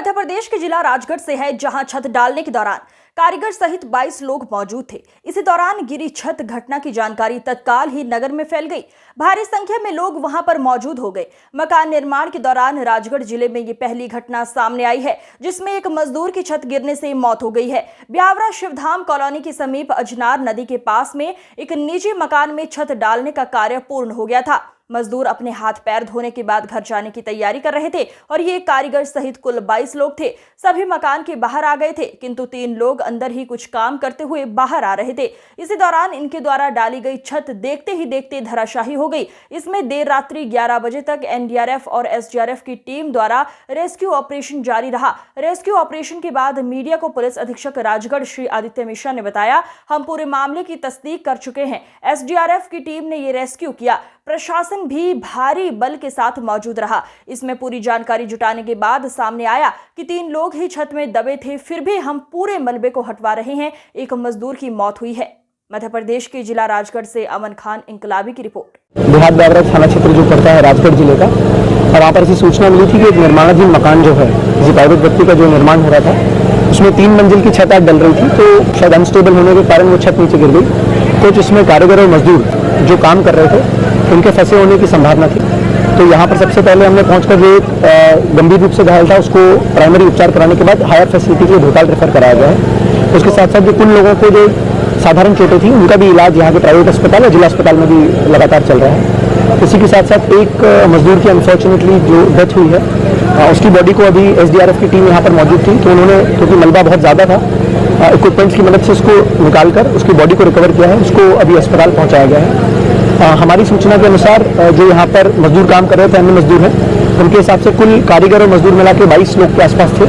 मध्य प्रदेश के जिला राजगढ़ से है, जहां छत डालने के दौरान कारीगर सहित 22 लोग मौजूद थे। इसी दौरान गिरी छत घटना की जानकारी तत्काल ही नगर में फैल गई। भारी संख्या में लोग वहां पर मौजूद हो गए। मकान निर्माण के दौरान राजगढ़ जिले में ये पहली घटना सामने आई है, जिसमें एक मजदूर की छत गिरने से मौत हो गई है। ब्यावरा शिवधाम कॉलोनी के समीप अजनार नदी के पास में एक निजी मकान में छत डालने का कार्य पूर्ण हो गया था। मजदूर अपने हाथ पैर धोने के बाद घर जाने की तैयारी कर रहे थे और ये कारीगर सहित कुल 22 लोग थे। सभी मकान के बाहर आ गए थे, किंतु 3 लोग अंदर ही कुछ काम करते हुए बाहर आ रहे थे। इसी दौरान इनके द्वारा डाली गई छत देखते ही देखते धराशायी हो गई। इसमें देर रात्रि 11 बजे तक एनडीआरएफ और एसडीआरएफ की टीम द्वारा रेस्क्यू ऑपरेशन जारी रहा। रेस्क्यू ऑपरेशन के बाद मीडिया को पुलिस अधीक्षक राजगढ़ श्री आदित्य मिश्रा ने बताया, हम पूरे मामले की तस्दीक कर चुके हैं। एसडीआरएफ की टीम ने ये रेस्क्यू किया। प्रशासन भी भारी बल के साथ मौजूद रहा। इसमें पूरी जानकारी जुटाने के बाद सामने आया कि 3 लोग ही छत में दबे थे, फिर भी हम पूरे मलबे को हटवा रहे हैं। एक मजदूर की मौत हुई है। मध्य प्रदेश के जिला राजगढ़ से अमन खान इंकलाबी की रिपोर्ट। देहात ब्यावरा थाना क्षेत्र जो पड़ता है राजगढ़ जिले का, और वहाँ पर ऐसी सूचना मिली थी कि एक निर्माणाधीन मकान जो है, किसी प्राइवेट व्यक्ति का जो निर्माण हो रहा था, उसमें 3 मंजिल की छत डल रही थी, तो शायद अनस्टेबल होने के कारण वो छत नीचे गिर गई। तो जिसमें कारीगर और मजदूर जो काम कर रहे थे उनके फंसे होने की संभावना थी। तो यहाँ पर सबसे पहले हमने पहुंचकर जो गंभीर रूप से घायल था उसको प्राइमरी उपचार कराने के बाद हायर फैसिलिटी के लिए भोपाल रेफर कराया गया है। उसके साथ साथ जो कुछ लोगों को जो साधारण चोटें थी उनका भी इलाज यहाँ के प्राइवेट अस्पताल और जिला अस्पताल में भी लगातार चल रहा है। इसी के साथ साथ एक मजदूर की अनफॉर्चुनेटली जो डेथ हुई है, उसकी बॉडी को अभी एसडीआरएफ की टीम यहाँ पर मौजूद थी, तो उन्होंने, क्योंकि मलबा बहुत ज़्यादा था, इक्विपमेंट्स की मदद से उसको निकालकर उसकी बॉडी को रिकवर किया है। उसको अभी अस्पताल पहुँचाया गया है। हमारी सूचना के अनुसार जो यहाँ पर मजदूर काम कर रहे थे, अन्य मजदूर हैं, उनके हिसाब से कुल कारीगर और मजदूर मिला के 22 लोग के आसपास थे,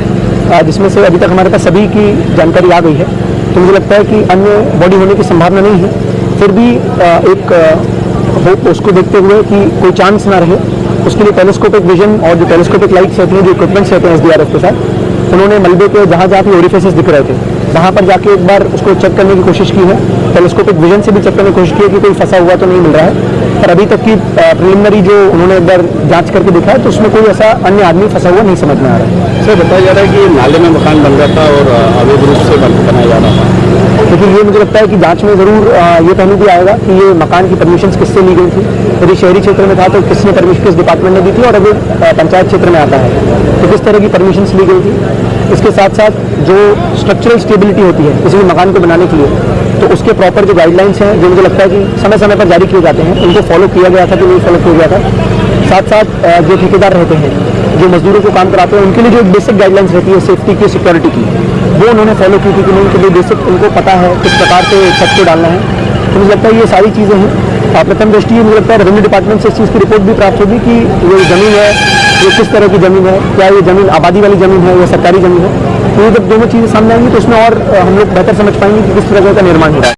जिसमें से अभी तक हमारे पास सभी की जानकारी आ गई है। तो मुझे लगता है कि अन्य बॉडी होने की संभावना नहीं है। फिर भी एक होप उसको देखते हुए कि कोई चांस ना रहे, उसके लिए टेलीस्कोपिक विजन और जो टेलीस्कोपिक लाइट्स रहती हैं, जो इक्विपमेंट्स रहते हैं एसडीआरएफ के साथ, उन्होंने मलबे के जहाँ जहाँ भी ओरिफिसेस दिख रहे थे वहाँ पर जाके एक बार उसको चेक करने की कोशिश की है। टेलीस्कोपिक विजन से भी चेक करने की कोशिश की है कि कोई फंसा हुआ तो नहीं मिल रहा है, पर अभी तक की प्रिलिमिनरी जो उन्होंने एक बार जांच करके देखा है तो उसमें कोई ऐसा अन्य आदमी फंसा हुआ नहीं समझ में आ रहा है। सर, बताया जा रहा है कि नाले में मकान बन रहा था और अवैध रूप से बनाया जा रहा था। लेकिन ये मुझे लगता है कि जांच में जरूर ये पहलू भी आएगा कि ये मकान की परमिशन किससे ली गई थी। यदि शहरी क्षेत्र में था तो किसने परमिशन, किस डिपार्टमेंट ने दी थी, और अगर पंचायत क्षेत्र में आता है तो किस तरह की परमिशन ली गई थी। इसके साथ साथ जो स्ट्रक्चरल स्टेबिलिटी होती है किसी भी मकान को बनाने के लिए, तो उसके प्रॉपर जो गाइडलाइंस हैं, जो मुझे लगता है कि समय समय पर जारी किए जाते हैं, उनको फॉलो किया गया था कि नहीं फॉलो किया गया था। साथ साथ जो ठेकेदार रहते हैं, जो मजदूरों को काम कराते हैं, उनके लिए जो एक बेसिक गाइडलाइंस रहती है सेफ्टी की, सिक्योरिटी की, वो उन्होंने फॉलो की थी कि नहीं, उनके लिए बेसिक उनको पता है किस प्रकार से छत को डालना है। तो मुझे लगता है ये सारी चीज़ें हैं। प्रथम दृष्टि मुझे लगता है रेवेन्यू डिपार्टमेंट से इस चीज़ की रिपोर्ट भी प्राप्त होगी कि ये ज़मीन है, ये किस तरह की ज़मीन है, क्या ये ज़मीन आबादी वाली ज़मीन है या सरकारी ज़मीन है। तो ये जब दोनों चीज़ें सामने आएंगी तो उसमें और हम लोग बेहतर समझ पाएंगे कि किस तरह का निर्माण हो रहा है।